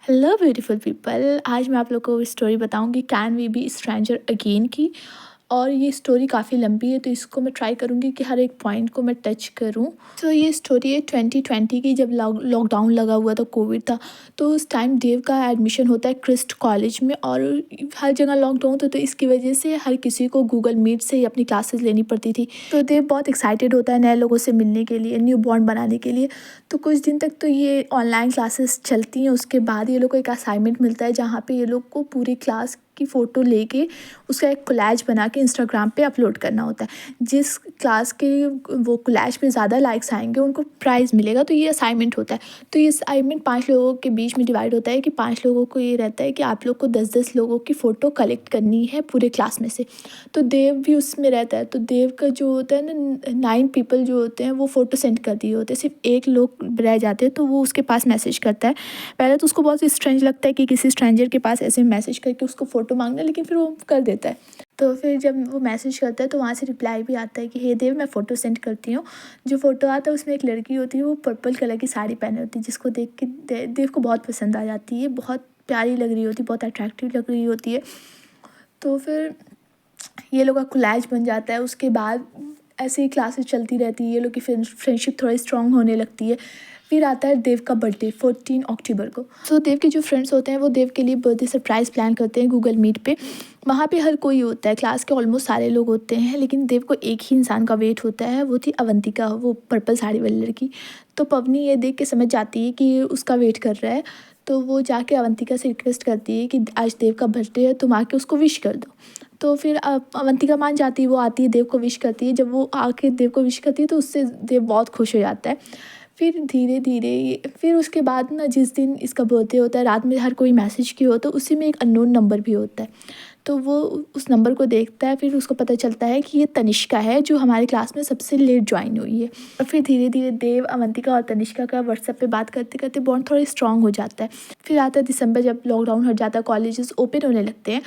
Hello beautiful people. आज मैं आप लोगों को स्टोरी बताऊंगी can we be stranger again की। और ये स्टोरी काफ़ी लंबी है तो इसको मैं ट्राई करूंगी कि हर एक पॉइंट को मैं टच करूं। तो ये स्टोरी है 2020 की, जब लॉकडाउन लगा हुआ था, कोविड था। तो उस टाइम देव का एडमिशन होता है क्रिस्ट कॉलेज में, और हर जगह लॉकडाउन था तो इसकी वजह से हर किसी को गूगल मीट से ही अपनी क्लासेस लेनी पड़ती थी। तो देव बहुत एक्साइटेड होता है नए लोगों से मिलने के लिए, न्यू बॉन्ड बनाने के लिए। तो कुछ दिन तक तो ये ऑनलाइन क्लासेस चलती हैं। उसके बाद ये लोग को एक असाइनमेंट मिलता है जहाँ पे ये लोग को पूरी क्लास की फ़ोटो लेके उसका एक कोलैज बना के इंस्टाग्राम पे अपलोड करना होता है। जिस क्लास के वो कोलैज पे ज़्यादा लाइक्स आएंगे उनको प्राइज़ मिलेगा। तो ये असाइनमेंट होता है। तो ये असाइनमेंट 5 लोगों के बीच में डिवाइड होता है कि 5 लोगों को ये रहता है कि आप लोग को 10-10 लोगों की फ़ोटो कलेक्ट करनी है पूरे क्लास में से। तो देव भी उसमें रहता है। तो देव का जो होता है ना, 9 पीपल जो होते हैं वो फ़ोटो सेंड कर दिए होते हैं, सिर्फ एक लोग रह जाते हैं। तो वो उसके पास मैसेज करता है। पहले तो उसको बहुत स्ट्रेंज लगता है कि किसी स्ट्रेंजर के पास ऐसे मैसेज करके उसको फ़ोटो मांगना, लेकिन फिर वो कर देता है। तो फिर जब वो मैसेज करता है तो वहाँ से रिप्लाई भी आता है कि हे देव, मैं फ़ोटो सेंड करती हूँ। जो फ़ोटो आता है उसमें एक लड़की होती है, वो पर्पल कलर की साड़ी पहने होती है, जिसको देख के देव को बहुत पसंद आ जाती है। बहुत प्यारी लग रही होती है, बहुत अट्रैक्टिव लग रही होती है। तो फिर ये लोग का कोलैज बन जाता है। उसके बाद ऐसे ही क्लासेस चलती रहती है, ये लोग की फ्रेंडशिप थोड़ी स्ट्रॉन्ग होने लगती है। फिर आता है देव का बर्थडे 14 अक्टूबर को। तो देव के जो फ्रेंड्स होते हैं वो देव के लिए बर्थडे सरप्राइज़ प्लान करते हैं गूगल मीट पे। वहाँ पे हर कोई होता है, क्लास के ऑलमोस्ट सारे लोग होते हैं, लेकिन देव को एक ही इंसान का वेट होता है। वो थी अवंतिका, वो पर्पल साड़ी वाली लड़की। तो पवनी ये देख के समझ जाती है कि ये उसका वेट कर रहा है। तो वो जाके अवंतिका से रिक्वेस्ट करती है कि आज देव का बर्थडे है, तुम आके उसको विश कर दो। तो फिर अवंतिका मान जाती है, वो आती है, देव को विश करती है। जब वो आके देव को विश करती है तो उससे देव बहुत खुश हो जाता है। फिर धीरे धीरे फिर उसके बाद ना, जिस दिन इसका बर्थडे होता है, रात में हर कोई मैसेज किया होता है, उसी में एक अननोन नंबर भी होता है। तो वो उस नंबर को देखता है। फिर उसको पता चलता है कि ये तनिष्का है, जो हमारे क्लास में सबसे लेट ज्वाइन हुई है। और फिर धीरे धीरे देव, अवंतिका और तनिष्का का व्हाट्सएप पे बात करते करते बॉन्ड थोड़ा स्ट्रांग हो जाता है। फिर आता है दिसंबर, जब लॉकडाउन हट जाता है, कॉलेजेस ओपन होने लगते हैं।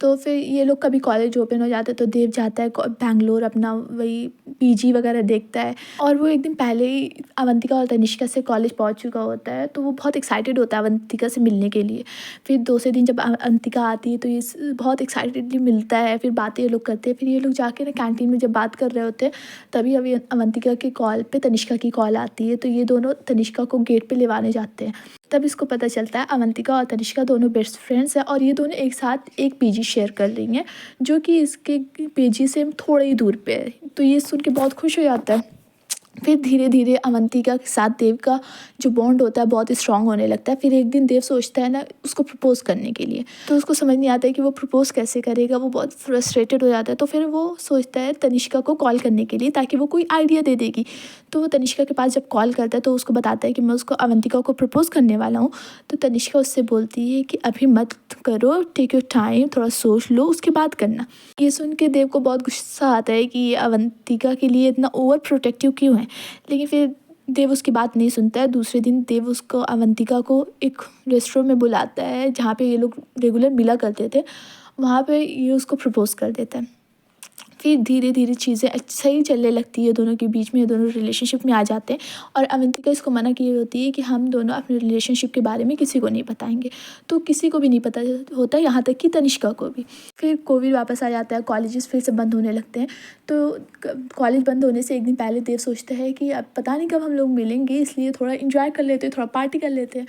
तो फिर ये लोग कभी कॉलेज ओपन हो जाता है तो देव जाता है बैंगलोर, अपना वही पीजी वगैरह देखता है। और वो एक दिन पहले ही अवंतिका और तनिष्का से कॉलेज पहुंच चुका होता है। तो वो बहुत एक्साइटेड होता है अवंतिका से मिलने के लिए। फिर दूसरे दिन जब अवंतिका आती है तो ये बहुत एक्साइटेडली मिलता है। फिर बातें ये लोग करते हैं। फिर ये लोग जाके ना कैंटीन में जब बात कर रहे होते हैं, तभी अभी अवंतिका के कॉल पे तनिष्का की कॉल आती है। तो ये दोनों तनिष्का को गेट पे लेवाने जाते हैं। तब इसको पता चलता है अवंतिका और तनिष्का दोनों बेस्ट फ्रेंड्स हैं, और ये दोनों एक साथ एक पीजी शेयर कर रही हैं, जो कि इसके पीजी से थोड़े ही दूर पे है। तो ये सुन के बहुत खुश हो जाता है। फिर धीरे धीरे अवंतिका के साथ देव का जो बॉन्ड होता है बहुत स्ट्रांग होने लगता है। फिर एक दिन देव सोचता है ना उसको प्रपोज़ करने के लिए। तो उसको समझ नहीं आता है कि वो प्रपोज़ कैसे करेगा। वो बहुत फ्रस्ट्रेटेड हो जाता है। तो फिर वो सोचता है तनिष्का को कॉल करने के लिए, ताकि वो कोई आइडिया दे देगी। तो वो तनिष्का के पास जब कॉल करता है तो उसको बताता है कि मैं उसको अवंतिका को प्रपोज़ करने वाला हूँ। तो तनिष्का उससे बोलती है कि अभी मत करो, टेक योर टाइम, थोड़ा सोच लो, उसके बाद करना। ये सुन के देव को बहुत गुस्सा आता है कि ये अवंतिका के लिए इतना ओवर प्रोटेक्टिव क्यों है। लेकिन फिर देव उसकी बात नहीं सुनता है। दूसरे दिन देव उसको, अवंतिका को एक रेस्टोरेंट में बुलाता है जहाँ पे ये लोग रेगुलर मिला करते थे। वहाँ पे ये उसको प्रपोज़ कर देता है। फिर धीरे धीरे चीज़ें अच्छा ही चलने लगती है दोनों के बीच में। ये दोनों रिलेशनशिप में आ जाते हैं। और अवंतिका इसको मना की होती है कि हम दोनों अपने रिलेशनशिप के बारे में किसी को नहीं बताएंगे। तो किसी को भी नहीं पता होता, यहाँ तक कि तनिष्का को भी। फिर कोविड वापस आ जाता है, कॉलेजेस फिर से बंद होने लगते हैं। तो कॉलेज बंद होने से एक दिन पहले देव सोचता है कि अब पता नहीं कब हम लोग मिलेंगे, इसलिए थोड़ा इंजॉय कर लेते हैं, थोड़ा पार्टी कर लेते हैं।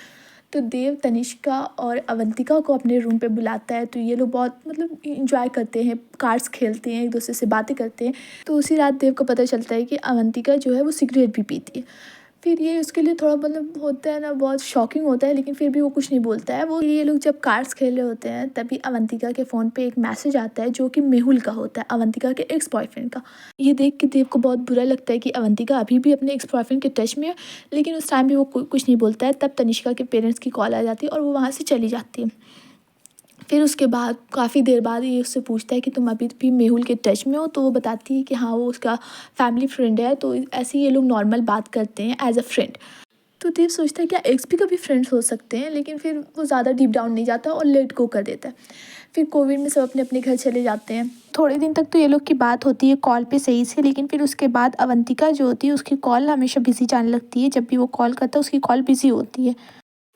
तो देव तनिष्का और अवंतिका को अपने रूम पे बुलाता है। तो ये लोग बहुत मतलब इंजॉय करते हैं, कार्ड्स खेलते हैं, एक दूसरे से बातें करते हैं। तो उसी रात देव को पता चलता है कि अवंतिका जो है वो सिगरेट भी पीती है। फिर ये उसके लिए थोड़ा मतलब होता है ना, बहुत शॉकिंग होता है, लेकिन फिर भी वो कुछ नहीं बोलता है। वो ये लोग जब कार्ड्स खेल रहे होते हैं तभी अवंतिका के फ़ोन पे एक मैसेज आता है, जो कि मेहुल का होता है, अवंतिका के एक्स बॉयफ्रेंड का। ये देख के देव को बहुत बुरा लगता है कि अवंतिका अभी भी अपने एक्स बॉयफ्रेंड के टच में है। लेकिन उस टाइम भी वो कुछ नहीं बोलता है। तब तनिष्का के पेरेंट्स की कॉल आ जाती है और वो वहाँ से चली जाती है। फिर उसके बाद काफ़ी देर बाद ये उससे पूछता है कि तुम अभी भी मेहुल के टच में हो। तो वो बताती है कि हाँ, वो उसका फैमिली फ्रेंड है। तो ऐसे ही ये लोग नॉर्मल बात करते हैं एज अ फ्रेंड। तो देव सोचता है क्या एक्स भी कभी फ्रेंड्स हो सकते हैं, लेकिन फिर वो ज़्यादा डीप डाउन नहीं जाता और लेट गो कर देता है। फिर कोविड में सब अपने अपने घर चले जाते हैं। थोड़े दिन तक तो ये लोग की बात होती है कॉल पे सही से, लेकिन फिर उसके बाद अवंतिका जो होती है उसकी कॉल हमेशा बिजी जाने लगती है। जब भी वो कॉल करता है उसकी कॉल बिजी होती है।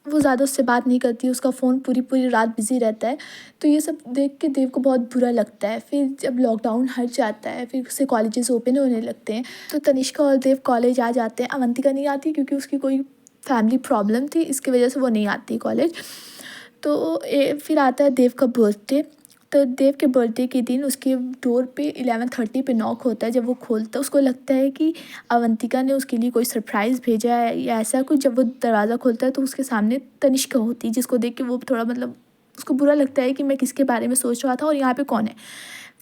वो ज़्यादा उससे बात नहीं करती, उसका फ़ोन पूरी पूरी रात बिज़ी रहता है। तो ये सब देख के देव को बहुत बुरा लगता है। फिर जब लॉकडाउन हट जाता है, फिर उससे कॉलेजेस ओपन होने लगते हैं, तो तनिष्का और देव कॉलेज आ जाते हैं। अवंतिका नहीं आती क्योंकि उसकी कोई फैमिली प्रॉब्लम थी, इसकी वजह से वो नहीं आती कॉलेज। तो फिर आता है देव का बर्थडे। तो देव के बर्थडे के दिन उसके डोर पे 11:30 पे नॉक होता है। जब वो खोलता है, उसको लगता है कि अवंतिका ने उसके लिए कोई सरप्राइज़ भेजा है या ऐसा कुछ। जब वो दरवाज़ा खोलता है तो उसके सामने तनिष्का होती है, जिसको देख के वो थोड़ा मतलब उसको बुरा लगता है कि मैं किसके बारे में सोच रहा था और यहाँ पे कौन है।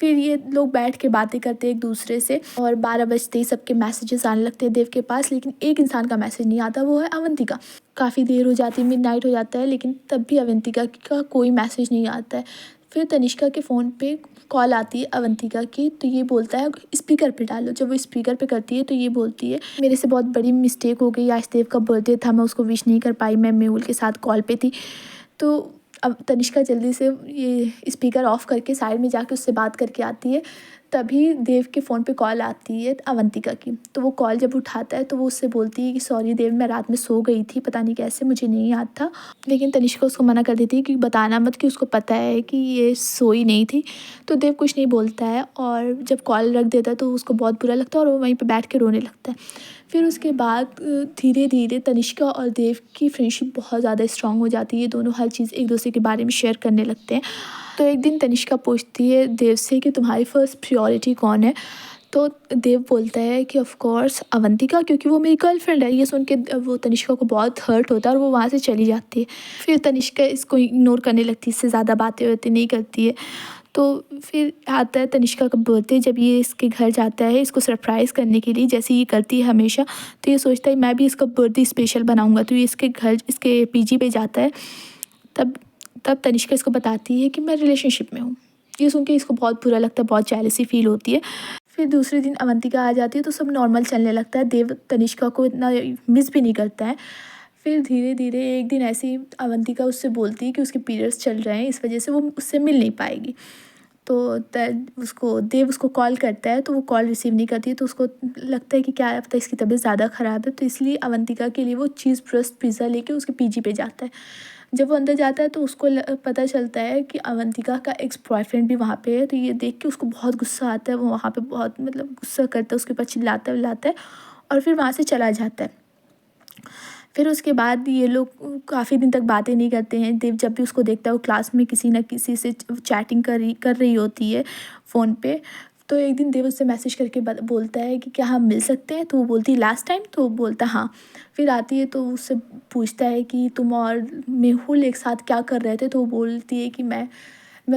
फिर ये लोग बैठ के बातें करते हैं एक दूसरे से, और 12 बजते ही सबके मैसेजेस आने लगते हैं देव के पास, लेकिन एक इंसान का मैसेज नहीं आता, वो है अवंतिका। काफ़ी देर हो जाती है, मिडनाइट हो जाता है, लेकिन तब भी अवंतिका का कोई मैसेज नहीं आता है। फिर तनिष्का के फ़ोन पे कॉल आती है अवंतिका की, तो ये बोलता है स्पीकर पे डालो। जब वो स्पीकर पे करती है तो ये बोलती है, मेरे से बहुत बड़ी मिस्टेक हो गई, आज देव का बर्थडे था, मैं उसको विश नहीं कर पाई, मैं मेहुल के साथ कॉल पे थी। तो अब तनिष्का जल्दी से ये स्पीकर ऑफ करके साइड में जाके उससे बात करके आती है। तभी देव के फ़ोन पे कॉल आती है अवंतिका की। तो वो कॉल जब उठाता है तो वो उससे बोलती है कि सॉरी देव, मैं रात में सो गई थी, पता नहीं कैसे, मुझे नहीं याद था। लेकिन तनिष्का उसको मना कर देती है कि बताना मत, कि उसको पता है कि ये सोई नहीं थी। तो देव कुछ नहीं बोलता है, और जब कॉल रख देता है तो उसको बहुत बुरा लगता है और वो वहीं पे बैठ के रोने लगता है। फिर उसके बाद धीरे धीरे तनिष्का और देव की फ्रेंडशिप बहुत ज़्यादा स्ट्रांग हो जाती है। ये दोनों हर चीज़ एक दूसरे के बारे में शेयर करने लगते हैं। तो एक दिन तनिष्का पूछती है देव से कि तुम्हारी फर्स्ट प्रायोरिटी कौन है। तो देव बोलता है कि ऑफ कोर्स अवंतिका, क्योंकि वो मेरी गर्लफ्रेंड है। ये सुन के वो तनिष्का को बहुत हर्ट होता है और वो वहाँ से चली जाती है। फिर तनिष्का इसको इग्नोर करने लगती है, इससे ज़्यादा बातें वातें नहीं करती है। तो फिर आता है तनिष्का का बर्थडे। जब ये इसके घर जाता है इसको सरप्राइज़ करने के लिए, जैसे ये करती है हमेशा, तो ये सोचता है मैं भी इसका बर्थडे स्पेशल बनाऊंगा। तो ये इसके घर, इसके पीजी पे जाता है। तब तब तनिष्का इसको बताती है कि मैं रिलेशनशिप में हूँ। ये सुन के इसको बहुत बुरा लगता है, बहुत जेलसी फील होती है। फिर दूसरे दिन अवंतिका आ जाती है तो सब नॉर्मल चलने लगता है। देव तनिष्का को इतना मिस भी नहीं करता है। फिर धीरे धीरे एक दिन ऐसे ही अवंतिका उससे बोलती है कि उसके पीरियड्स चल रहे हैं, इस वजह से वो उससे मिल नहीं पाएगी। तो उसको देव उसको कॉल करता है, तो वो कॉल रिसीव नहीं करती है। तो उसको लगता है कि क्या पता इसकी तबीयत ज़्यादा ख़राब है, तो इसलिए अवंतिका के लिए वो चीज़ ब्रस्ट पिज़्ज़ा लेके उसके पीजी पे जाता है। जब वो अंदर जाता है तो उसको पता चलता है कि अवंतिका का एक्स बॉयफ्रेंड भी वहाँ पे है। तो ये देख के उसको बहुत गुस्सा आता है। वो वहाँ पे बहुत मतलब गुस्सा करता है, उसके ऊपर चिल्लाता विल्लाता है और फिर वहाँ से चला जाता है। फिर उसके बाद ये लोग काफ़ी दिन तक बातें नहीं करते हैं। देव जब भी उसको देखता है वो क्लास में किसी न किसी से चैटिंग कर रही होती है फ़ोन पे। तो एक दिन देव उससे मैसेज करके बोलता है कि क्या हम मिल सकते हैं। तो वो बोलती है लास्ट टाइम। तो वो बोलता हाँ। फिर आती है तो उससे पूछता है कि तुम और मेहुल एक साथ क्या कर रहे थे। तो वो बोलती है कि मैं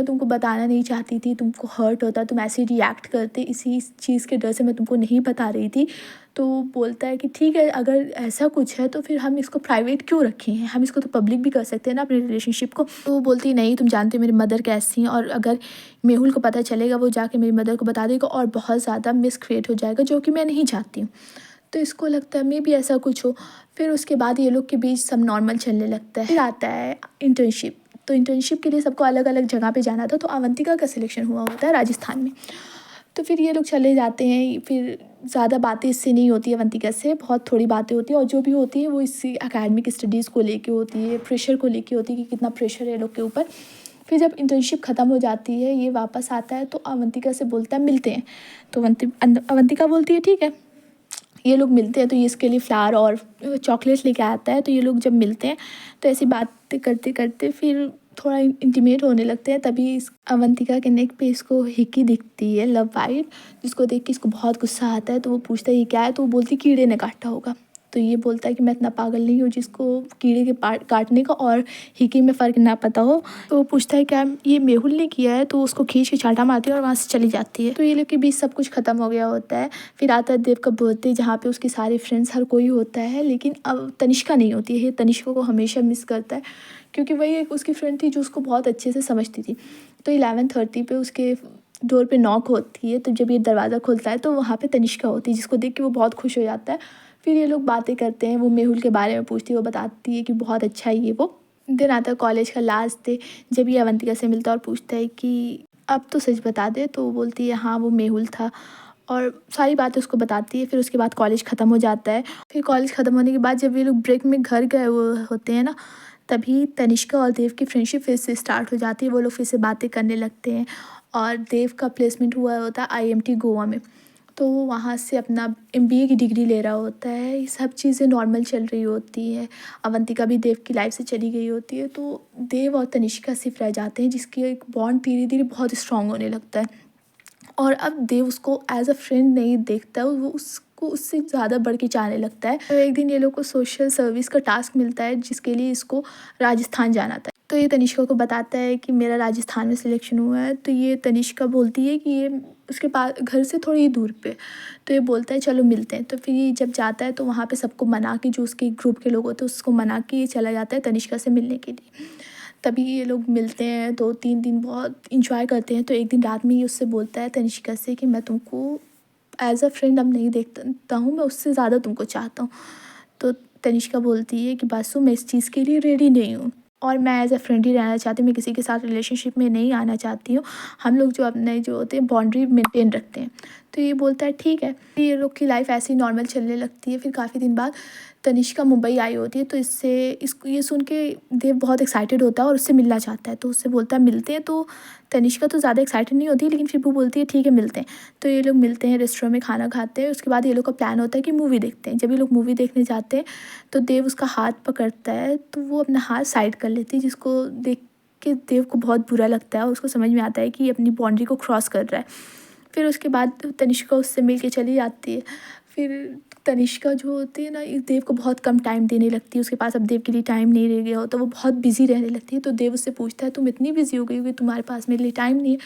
तुमको बताना नहीं चाहती थी, तुमको हर्ट होता, तुम ऐसे रिएक्ट करते, इसी चीज़ के डर से मैं तुमको नहीं बता रही थी। तो वो बोलता है कि ठीक है, अगर ऐसा कुछ है तो फिर हम इसको प्राइवेट क्यों रखें हैं, हम इसको तो पब्लिक भी कर सकते हैं ना अपने रिलेशनशिप को। तो वो बोलती है नहीं, तुम जानते हो मेरी मदर कैसी हैं, और अगर मेहुल को पता चलेगा वो जाके मेरी मदर को बता देगा और बहुत ज़्यादा मिस क्रिएट हो जाएगा, जो कि मैं नहीं चाहती हूँ। तो इसको लगता है मे भी ऐसा कुछ हो। फिर उसके बाद ये लोग के बीच सब नॉर्मल चलने लगता है। फिर आता है इंटर्नशिप। तो इंटर्नशिप के लिए सबको अलग अलग जगह पे जाना था। तो अवंतिका का सिलेक्शन हुआ होता है राजस्थान में। तो फिर ये लोग चले जाते हैं। फिर ज़्यादा बातें इससे नहीं होती अवंतिका से, बहुत थोड़ी बातें होती हैं, और जो भी होती हैं वो इसी एकेडमिक स्टडीज़ को लेके होती है, प्रेशर को लेके होती है कि कितना प्रेशर है ये लोग के ऊपर। फिर जब इंटर्नशिप ख़त्म हो जाती है, ये वापस आता है तो अवंतिका से बोलता है मिलते हैं। तो अवंतिका बोलती है ठीक है। ये लोग मिलते हैं तो ये इसके लिए फ्लावर और चॉकलेट्स लेके आता है। तो ये लोग जब मिलते हैं तो ऐसी बातें करते करते फिर थोड़ा इंटीमेट होने लगते हैं। तभी इस अवंतिका के नेक पे इसको हिक्की दिखती है, लव बाइट, जिसको देख के इसको बहुत गुस्सा आता है। तो वो पूछता है ये क्या है। तो वो बोलती कीड़े ने काटा होगा। तो ये बोलता है कि मैं इतना पागल नहीं हूँ जिसको कीड़े के काटने का और हिक्की में फ़र्क ना पता हो। तो वो पूछता है क्या ये मेहुल ने किया है। तो उसको खींच के चाटा मारती है और वहाँ से चली जाती है। तो ये लोग के बीच सब कुछ ख़त्म हो गया होता है। फिर आता है देव का बर्थडे, जहाँ पे उसके सारे फ्रेंड्स हर कोई होता है, लेकिन अब तनिष्का नहीं होती है। तनिष्का को हमेशा मिस करता है, क्योंकि वही एक उसकी फ्रेंड थी जो उसको बहुत अच्छे से समझती थी। तो 11:30 पे उसके डोर पे नॉक होती है। तो जब ये दरवाज़ा खुलता है तो वहाँ पे तनिष्का होती है, जिसको देख के वो बहुत खुश हो जाता है। फिर ये लोग बातें करते हैं, वो मेहुल के बारे में पूछती है, वो बताती है कि बहुत अच्छा है ये वो। दिन आता है कॉलेज का लास्ट डे, जब ये अवंतिका से मिलता है और पूछता है कि अब तो सच बता दे। तो वो बोलती है हाँ वो मेहुल था, और सारी बातें उसको बताती है। फिर उसके बाद कॉलेज ख़त्म हो जाता है। फिर कॉलेज ख़त्म होने के बाद जब ये लोग ब्रेक में घर गए वो होते हैं ना, तभी तनिष्का और देव की फ्रेंडशिप फिर से स्टार्ट हो जाती है। वो लोग फिर से बातें करने लगते हैं और देव का प्लेसमेंट हुआ होता है आईएमटी गोवा में। तो वो वहाँ से अपना एमबीए की डिग्री ले रहा होता है। ये सब चीज़ें नॉर्मल चल रही होती हैं। अवंतिका भी देव की लाइफ से चली गई होती है। तो देव और तनिष्का सिर्फ रह जाते हैं, जिसकी एक बॉन्ड धीरे धीरे बहुत स्ट्रॉन्ग होने लगता है। और अब देव उसको एज अ फ्रेंड नहीं देखता है, वो उसको उससे ज़्यादा बढ़ के चाहने लगता है। तो एक दिन ये लोग को सोशल सर्विस का टास्क मिलता है, जिसके लिए इसको राजस्थान जाना था। तो ये तनिष्का को बताता है कि मेरा राजस्थान में सिलेक्शन हुआ है। तो ये तनिष्का बोलती है कि ये उसके पास घर से थोड़ी ही दूर पे। तो ये बोलता है चलो मिलते हैं। तो फिर ये जब जाता है तो वहाँ पे सबको मना के, जो उसके ग्रुप के लोग होते हैं उसको मना के ये चला जाता है तनिष्का से मिलने के लिए। तभी ये लोग मिलते हैं, 2-3 दिन बहुत इंजॉय करते हैं। तो एक दिन रात में ये उससे बोलता है तनिष्का से कि मैं तुमको एज़ अ फ्रेंड अब नहीं देखता हूँ, मैं उससे ज़्यादा तुमको चाहता हूँ। तो तनिष्का बोलती है कि बासु मैं इस चीज़ के लिए रेडी नहीं हूँ और मैं एज़ अ फ्रेंड ही रहना चाहती हूँ, मैं किसी के साथ रिलेशनशिप में नहीं आना चाहती हूँ। हम लोग जो अपने जो होते हैं बाउंड्री मेंटेन रखते हैं। तो ये बोलता है ठीक है। फिर ये लोग की लाइफ ऐसे ही नॉर्मल चलने लगती है। फिर काफ़ी दिन बाद तनिष्का मुंबई आई होती है। तो इसको ये सुन के देव बहुत एक्साइटेड होता है और उससे मिलना चाहता है। तो उससे बोलता है मिलते हैं। तो तनिष्का तो ज़्यादा एक्साइटेड नहीं होती, लेकिन फिर वो बोलती है ठीक है मिलते हैं। तो ये लोग मिलते हैं, रेस्टोरेंट में खाना खाते हैं। उसके बाद ये लोग का प्लान होता है कि मूवी देखते हैं। जब ये लोग मूवी देखने जाते हैं तो देव उसका हाथ पकड़ता है। तो वो अपना हाथ साइड कर लेती है, जिसको देख के देव को बहुत बुरा लगता है और उसको समझ में आता है कि ये अपनी बाउंड्री को क्रॉस कर रहा है। फिर उसके बाद तनिष्का उससे मिल के चली जाती है। फिर तनिष्का जो होती है ना, इस देव को बहुत कम टाइम देने लगती है। उसके पास अब देव के लिए टाइम नहीं रह गया होता, वो बहुत बिज़ी रहने लगती है। तो देव उससे पूछता है तुम इतनी बिज़ी हो गई हो कि तुम्हारे पास मेरे लिए टाइम नहीं है।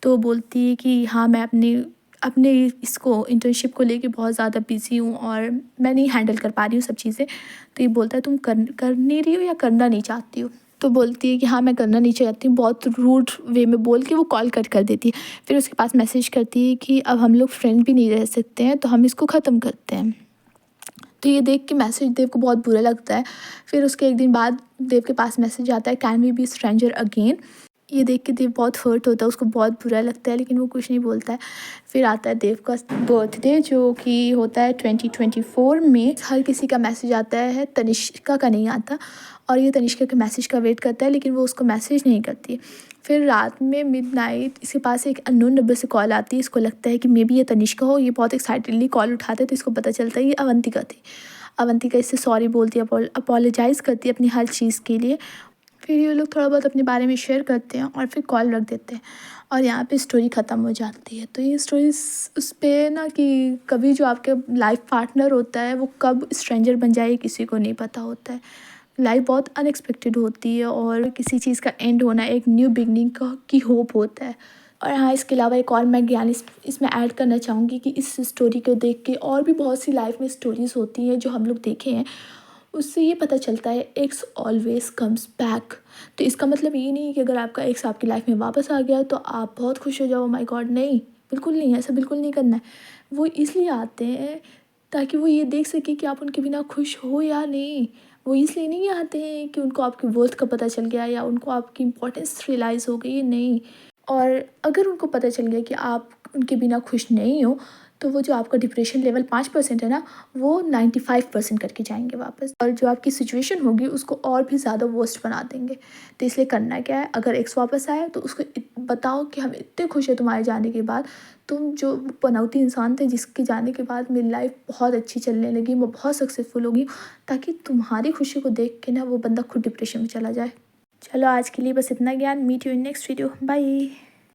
तो वो बोलती है कि हाँ मैं अपने अपने इसको इंटर्नशिप को लेके बहुत ज़्यादा बिज़ी हूँ और मैं नहीं हैंडल कर पा रही हूँ सब चीज़ें। तो ये बोलता है तुम कर नहीं रही हो या करना नहीं चाहती हो। तो बोलती है कि हाँ मैं करना नहीं चाहती हूँ। बहुत रूड वे में बोल के वो कॉल कट कर देती है। फिर उसके पास मैसेज करती है कि अब हम लोग फ्रेंड भी नहीं रह सकते हैं, तो हम इसको ख़त्म करते हैं। तो ये देख के मैसेज देव को बहुत बुरा लगता है। फिर उसके एक दिन बाद देव के पास मैसेज आता है can we be stranger again. ये देख के देव बहुत हर्ट होता है, उसको बहुत बुरा लगता है, लेकिन वो कुछ नहीं बोलता है। फिर आता है देव का बर्थडे, जो कि होता है 2024 में। हर किसी का मैसेज आता है, तनिष्का का नहीं आता। और ये तनिष्का के मैसेज का वेट करता है, लेकिन वो उसको मैसेज नहीं करती। फिर रात में मिडनाइट इसके पास एक अननोन नंबर से कॉल आती है। इसको लगता है कि मे बी ये तनिष्का हो। ये बहुत एक्साइटेडली कॉल उठाते हैं तो इसको पता चलता है ये अवंतिका थी। अवंतिका इससे सॉरी बोलती है, अपोलोजाइज़ करती है अपनी हर चीज़ के लिए। फिर ये लोग थोड़ा बहुत अपने बारे में शेयर करते हैं और फिर कॉल रख देते हैं और यहाँ पे स्टोरी ख़त्म हो जाती है। तो ये स्टोरी उस पे ना कि कभी जो आपके लाइफ पार्टनर होता है वो कब स्ट्रेंजर बन जाए किसी को नहीं पता होता है। लाइफ बहुत अनएक्सपेक्टेड होती है और किसी चीज़ का एंड होना एक न्यू बिगनिंग का की होप होता है। और हाँ, इसके अलावा एक और मैं ज्ञान इसमें ऐड करना चाहूँगी कि इस स्टोरी को देख के और भी बहुत सी लाइफ में स्टोरीज़ होती हैं जो हम लोग देखे हैं। उससे ये पता चलता है एक्स ऑलवेज कम्स बैक। तो इसका मतलब ये नहीं है कि अगर आपका एक्स आपकी लाइफ में वापस आ गया तो आप बहुत खुश हो जाओ, माय गॉड, नहीं, बिल्कुल नहीं, ऐसा बिल्कुल नहीं करना है। वो इसलिए आते हैं ताकि वो ये देख सके कि आप उनके बिना खुश हो या नहीं। वो इसलिए नहीं आते हैं कि उनको आपकी वर्थ का पता चल गया या उनको आपकी इम्पोर्टेंस रियलाइज़ हो गई, नहीं। और अगर उनको पता चल गया कि आप उनके बिना खुश नहीं हो, तो वो जो आपका डिप्रेशन लेवल 5% है ना, वो 95% करके जाएंगे वापस, और जो आपकी सिचुएशन होगी उसको और भी ज़्यादा वर्स्ट बना देंगे। तो इसलिए करना क्या है, अगर एक्स वापस आए तो उसको बताओ कि हम इतने खुश हैं तुम्हारे जाने के बाद। तुम जो पनौती इंसान थे जिसके जाने के बाद मेरी लाइफ बहुत अच्छी चलने लगी, मैं बहुत सक्सेसफुल होगी, ताकि तुम्हारी खुशी को देख के ना वो बंदा खुद डिप्रेशन में चला जाए। चलो आज के लिए बस इतना ज्ञान। Meet you in next video. Bye.